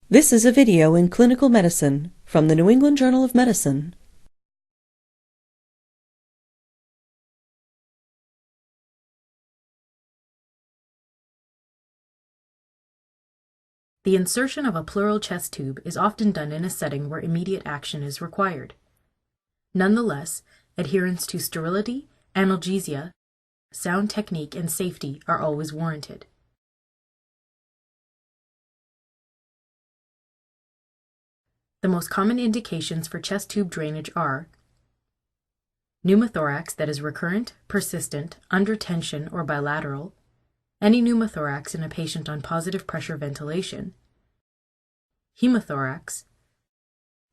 This is a video in clinical medicine from the New England Journal of Medicine. The insertion of a pleural chest tube is often done in a setting where immediate action is required. Nonetheless, adherence to sterility, analgesia, sound technique, and safety are always warranted. The most common indications for chest tube drainage are pneumothorax that is recurrent, persistent, under tension, or bilateral, any pneumothorax in a patient on positive pressure ventilation, hemothorax,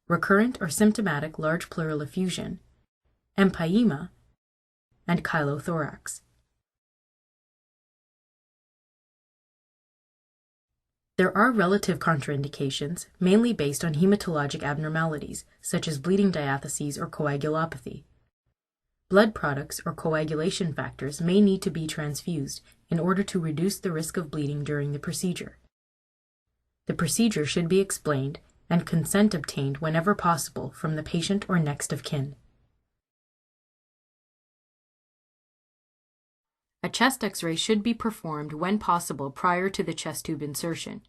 recurrent or symptomatic large pleural effusion, empyema, and chylothorax. There are relative contraindications, mainly based on hematologic abnormalities, such as bleeding diatheses or coagulopathy. Blood products or coagulation factors may need to be transfused in order to reduce the risk of bleeding during the procedure. The procedure should be explained and consent obtained whenever possible from the patient or next of kin. A chest X-ray should be performed when possible prior to the chest tube insertion.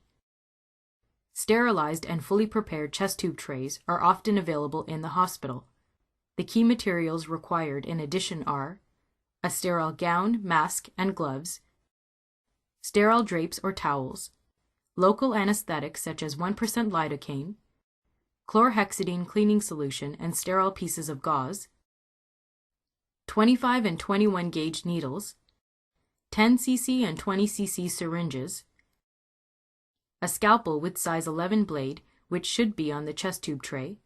Sterilized and fully prepared chest tube trays are often available in the hospital. The key materials required in addition are a sterile gown, mask, and gloves, sterile drapes or towels, local anesthetics such as 1% lidocaine, chlorhexidine cleaning solution and sterile pieces of gauze, 25 and 21 gauge needles, 10 cc and 20 cc syringes, a scalpel with size 11 blade, which should be on the chest tube tray,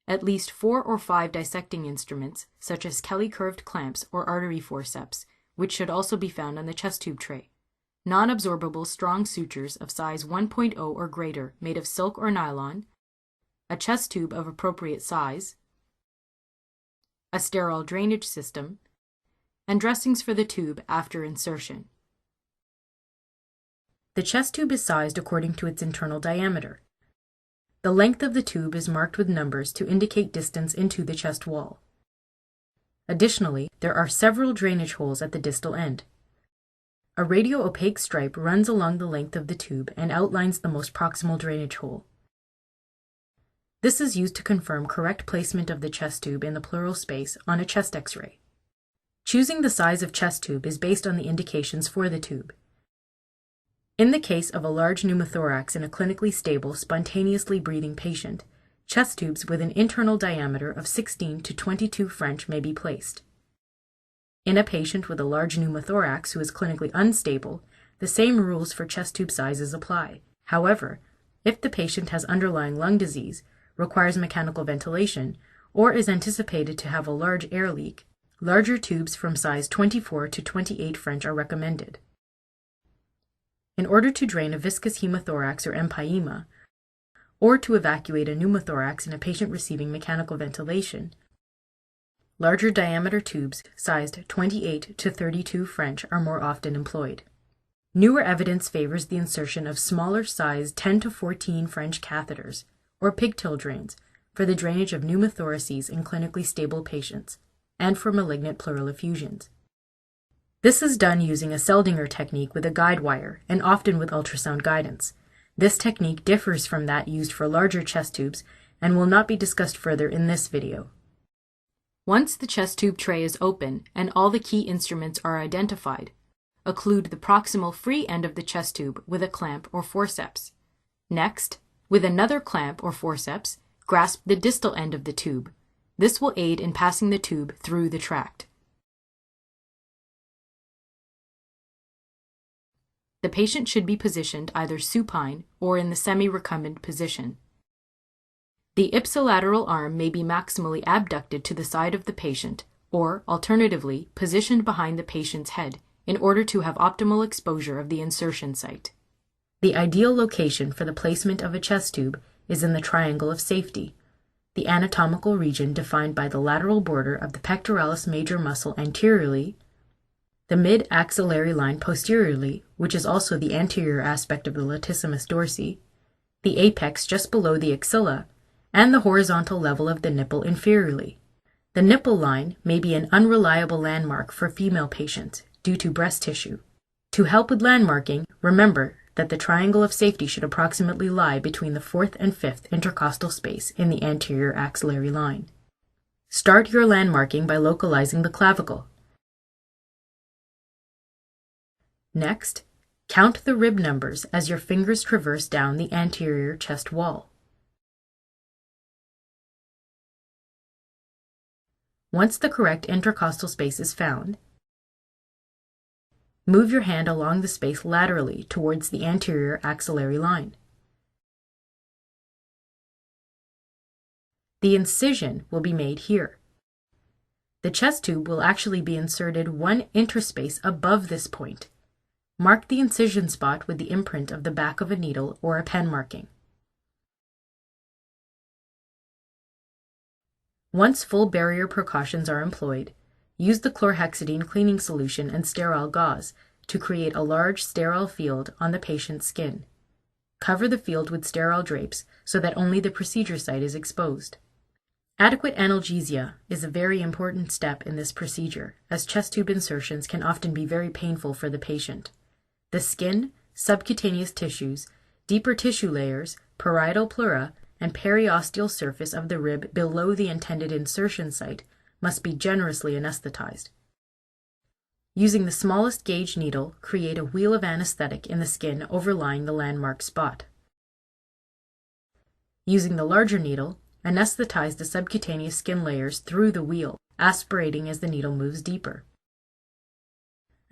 at least 4 or 5 dissecting instruments, such as Kelly curved clamps or artery forceps, which should also be found on the chest tube tray, non-absorbable strong sutures of size 1.0 or greater made of silk or nylon, a chest tube of appropriate size, a sterile drainage system, and dressings for the tube after insertion. The chest tube is sized according to its internal diameter. The length of the tube is marked with numbers to indicate distance into the chest wall. Additionally, there are several drainage holes at the distal end. A radio-opaque stripe runs along the length of the tube and outlines the most proximal drainage hole. This is used to confirm correct placement of the chest tube in the pleural space on a chest X-ray. Choosing the size of chest tube is based on the indications for the tube. In the case of a large pneumothorax in a clinically stable, spontaneously breathing patient, chest tubes with an internal diameter of 16 to 22 French may be placed. In a patient with a large pneumothorax who is clinically unstable, the same rules for chest tube sizes apply. However, if the patient has underlying lung disease, requires mechanical ventilation, or is anticipated to have a large air leak, larger tubes from size 24 to 28 French are recommended. In order to drain a viscous hemothorax or empyema, or to evacuate a pneumothorax in a patient receiving mechanical ventilation, larger diameter tubes sized 28 to 32 French are more often employed. Newer evidence favors the insertion of smaller sized 10 to 14 French catheters, or pigtail drains, for the drainage of pneumothoraces in clinically stable patients, and for malignant pleural effusions. This is done using a Seldinger technique with a guide wire and often with ultrasound guidance. This technique differs from that used for larger chest tubes and will not be discussed further in this video. Once the chest tube tray is open and all the key instruments are identified, occlude the proximal free end of the chest tube with a clamp or forceps. Next, with another clamp or forceps, grasp the distal end of the tube. This will aid in passing the tube through the tract. The patient should be positioned either supine or in the semi-recumbent position. The ipsilateral arm may be maximally abducted to the side of the patient, or, alternatively, positioned behind the patient's head in order to have optimal exposure of the insertion site. The ideal location for the placement of a chest tube is in the triangle of safety, the anatomical region defined by the lateral border of the pectoralis major muscle anteriorly, the mid-axillary line posteriorly, which is also the anterior aspect of the latissimus dorsi, the apex just below the axilla, and the horizontal level of the nipple inferiorly. The nipple line may be an unreliable landmark for female patients due to breast tissue. To help with landmarking, remember that the triangle of safety should approximately lie between the 4th and 5th intercostal space in the anterior axillary line. Start your landmarking by localizing the clavicle. Next, count the rib numbers as your fingers traverse down the anterior chest wall. Once the correct intercostal space is found, move your hand along the space laterally towards the anterior axillary line. The incision will be made here. The chest tube will actually be inserted 1 interspace above this point. Mark the incision spot with the imprint of the back of a needle or a pen marking. Once full barrier precautions are employed, use the chlorhexidine cleaning solution and sterile gauze to create a large sterile field on the patient's skin. Cover the field with sterile drapes so that only the procedure site is exposed. Adequate analgesia is a very important step in this procedure, as chest tube insertions can often be very painful for the patient. The skin, subcutaneous tissues, deeper tissue layers, parietal pleura, and periosteal surface of the rib below the intended insertion site must be generously anesthetized. Using the smallest gauge needle, create a wheel of anesthetic in the skin overlying the landmark spot. Using the larger needle, anesthetize the subcutaneous skin layers through the wheel, aspirating as the needle moves deeper.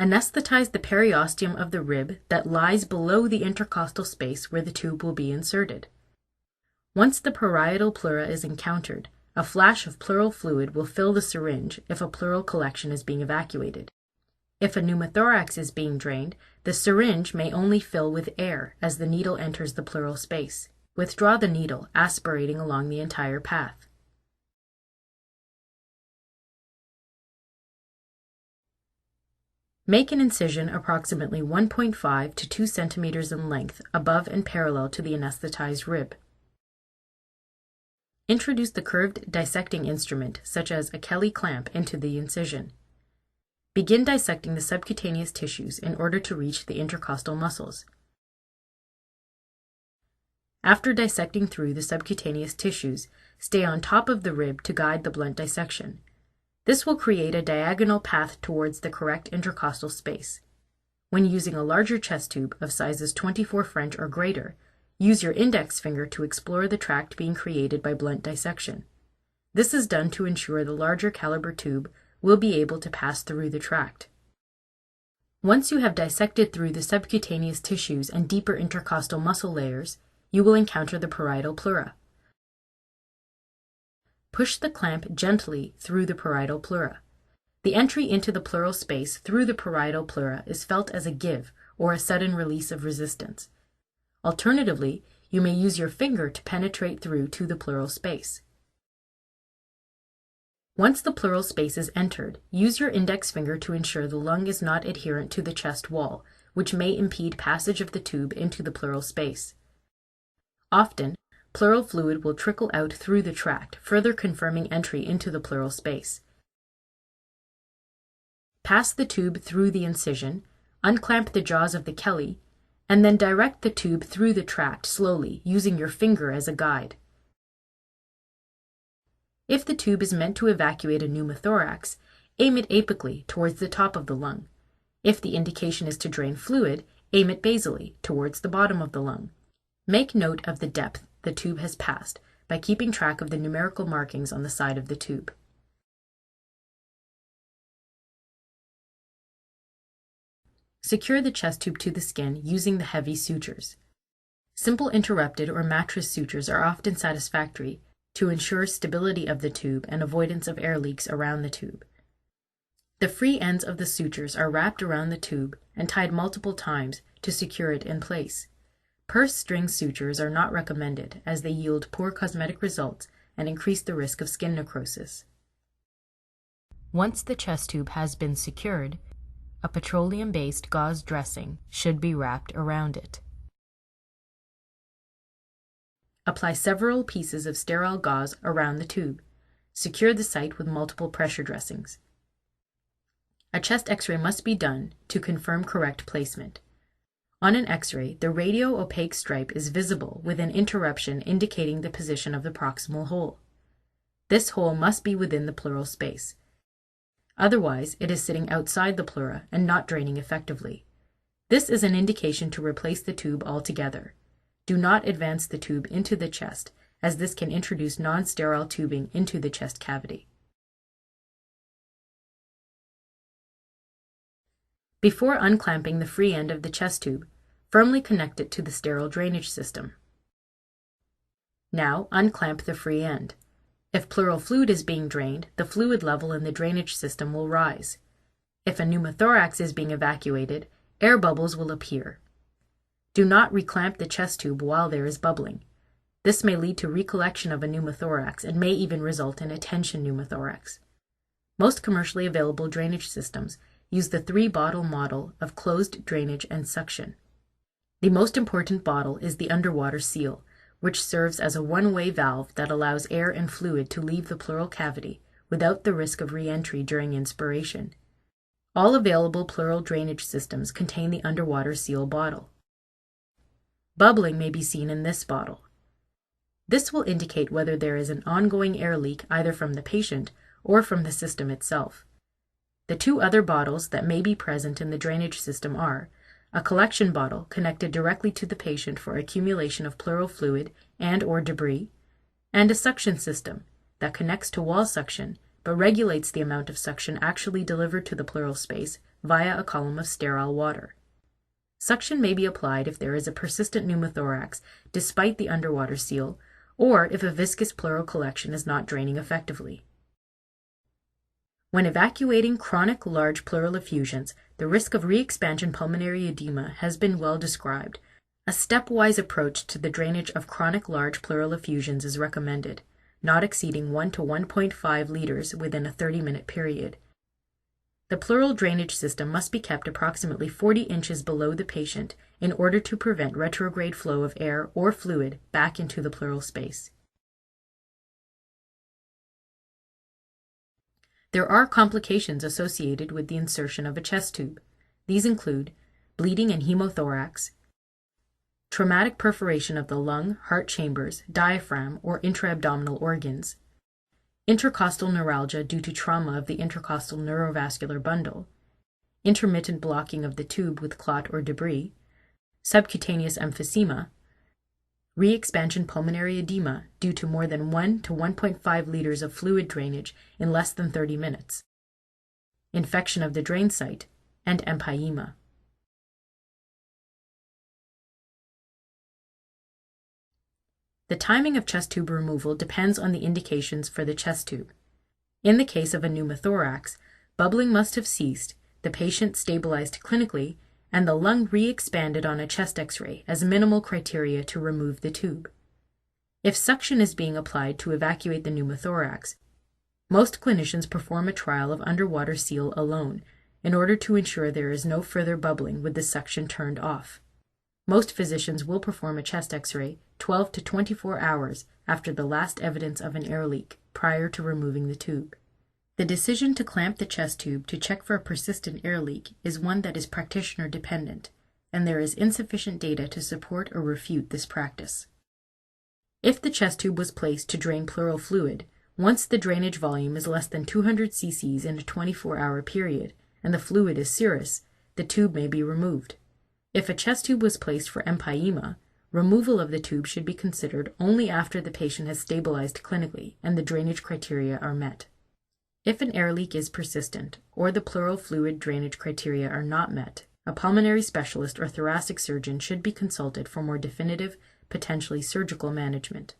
Anesthetize the periosteum of the rib that lies below the intercostal space where the tube will be inserted. Once the parietal pleura is encountered, a flash of pleural fluid will fill the syringe if a pleural collection is being evacuated. If a pneumothorax is being drained, the syringe may only fill with air as the needle enters the pleural space. Withdraw the needle, aspirating along the entire path. Make an incision approximately 1.5 to 2 centimeters in length above and parallel to the anesthetized rib. Introduce the curved dissecting instrument, such as a Kelly clamp, into the incision. Begin dissecting the subcutaneous tissues in order to reach the intercostal muscles. After dissecting through the subcutaneous tissues, stay on top of the rib to guide the blunt dissection. This will create a diagonal path towards the correct intercostal space. When using a larger chest tube of sizes 24 French or greater, use your index finger to explore the tract being created by blunt dissection. This is done to ensure the larger caliber tube will be able to pass through the tract. Once you have dissected through the subcutaneous tissues and deeper intercostal muscle layers, you will encounter the parietal pleura. Push the clamp gently through the parietal pleura. The entry into the pleural space through the parietal pleura is felt as a give or a sudden release of resistance. Alternatively, you may use your finger to penetrate through to the pleural space. Once the pleural space is entered, use your index finger to ensure the lung is not adherent to the chest wall, which may impede passage of the tube into the pleural space. Often, pleural fluid will trickle out through the tract, further confirming entry into the pleural space. Pass the tube through the incision, unclamp the jaws of the Kelly, and then direct the tube through the tract slowly, using your finger as a guide. If the tube is meant to evacuate a pneumothorax, aim it apically towards the top of the lung. If the indication is to drain fluid, aim it basally towards the bottom of the lung. Make note of the depth the tube has passed by keeping track of the numerical markings on the side of the tube. Secure the chest tube to the skin using the heavy sutures. Simple interrupted or mattress sutures are often satisfactory to ensure stability of the tube and avoidance of air leaks around the tube. The free ends of the sutures are wrapped around the tube and tied multiple times to secure it in place. Purse string sutures are not recommended as they yield poor cosmetic results and increase the risk of skin necrosis. Once the chest tube has been secured, a petroleum-based gauze dressing should be wrapped around it. Apply several pieces of sterile gauze around the tube. Secure the site with multiple pressure dressings. A chest X-ray must be done to confirm correct placement. On an X-ray, the radio-opaque stripe is visible with an interruption indicating the position of the proximal hole. This hole must be within the pleural space. Otherwise, it is sitting outside the pleura and not draining effectively. This is an indication to replace the tube altogether. Do not advance the tube into the chest, as this can introduce non-sterile tubing into the chest cavity. Before unclamping the free end of the chest tube, firmly connect it to the sterile drainage system. Now unclamp the free end. If pleural fluid is being drained, the fluid level in the drainage system will rise. If a pneumothorax is being evacuated, air bubbles will appear. Do not reclamp the chest tube while there is bubbling. This may lead to recollection of a pneumothorax and may even result in a tension pneumothorax. Most commercially available drainage systems use the 3-bottle model of closed drainage and suction. The most important bottle is the underwater seal, which serves as a one-way valve that allows air and fluid to leave the pleural cavity without the risk of re-entry during inspiration. All available pleural drainage systems contain the underwater seal bottle. Bubbling may be seen in this bottle. This will indicate whether there is an ongoing air leak either from the patient or from the system itself. The 2 other bottles that may be present in the drainage system are a collection bottle connected directly to the patient for accumulation of pleural fluid and/or debris, and a suction system that connects to wall suction but regulates the amount of suction actually delivered to the pleural space via a column of sterile water. Suction may be applied if there is a persistent pneumothorax despite the underwater seal, or if a viscous pleural collection is not draining effectively. When evacuating chronic large pleural effusions, the risk of re-expansion pulmonary edema has been well described. A stepwise approach to the drainage of chronic large pleural effusions is recommended, not exceeding 1 to 1.5 liters within a 30-minute period. The pleural drainage system must be kept approximately 40 inches below the patient in order to prevent retrograde flow of air or fluid back into the pleural space. There are complications associated with the insertion of a chest tube. These include bleeding and hemothorax, traumatic perforation of the lung, heart chambers, diaphragm, or intra-abdominal organs, intercostal neuralgia due to trauma of the intercostal neurovascular bundle, intermittent blocking of the tube with clot or debris, subcutaneous emphysema, re-expansion pulmonary edema due to more than 1 to 1.5 liters of fluid drainage in less than 30 minutes, infection of the drain site, and empyema. The timing of chest tube removal depends on the indications for the chest tube. In the case of a pneumothorax, bubbling must have ceased, the patient stabilized clinically, and the lung re-expanded on a chest X-ray as minimal criteria to remove the tube. If suction is being applied to evacuate the pneumothorax, most clinicians perform a trial of underwater seal alone in order to ensure there is no further bubbling with the suction turned off. Most physicians will perform a chest X-ray 12 to 24 hours after the last evidence of an air leak prior to removing the tube. The decision to clamp the chest tube to check for a persistent air leak is one that is practitioner dependent, and there is insufficient data to support or refute this practice. If the chest tube was placed to drain pleural fluid, once the drainage volume is less than 200 cc's in a 24-hour period and the fluid is serous, the tube may be removed. If a chest tube was placed for empyema, removal of the tube should be considered only after the patient has stabilized clinically and the drainage criteria are met. If an air leak is persistent or the pleural fluid drainage criteria are not met, a pulmonary specialist or thoracic surgeon should be consulted for more definitive, potentially surgical management.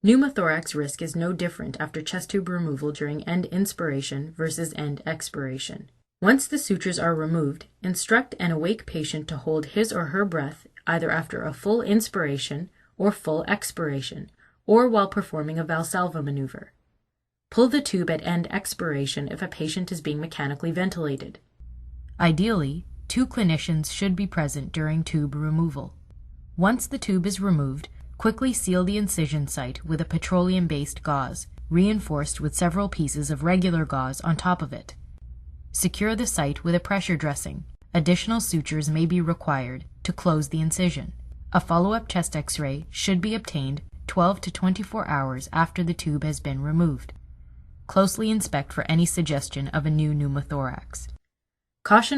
Pneumothorax risk is no different after chest tube removal during end inspiration versus end expiration. Once the sutures are removed, instruct an awake patient to hold his or her breath either after a full inspiration or full expiration, or while performing a Valsalva maneuver. Pull the tube at end expiration if a patient is being mechanically ventilated. Ideally, 2 clinicians should be present during tube removal. Once the tube is removed, Quickly seal the incision site with a petroleum-based gauze, reinforced with several pieces of regular gauze on top of it. Secure the site with a pressure dressing. Additional sutures may be required to close the incision. A follow-up chest X-ray should be obtained 12 to 24 hours after the tube has been removed. Closely inspect for any suggestion of a new pneumothorax. Caution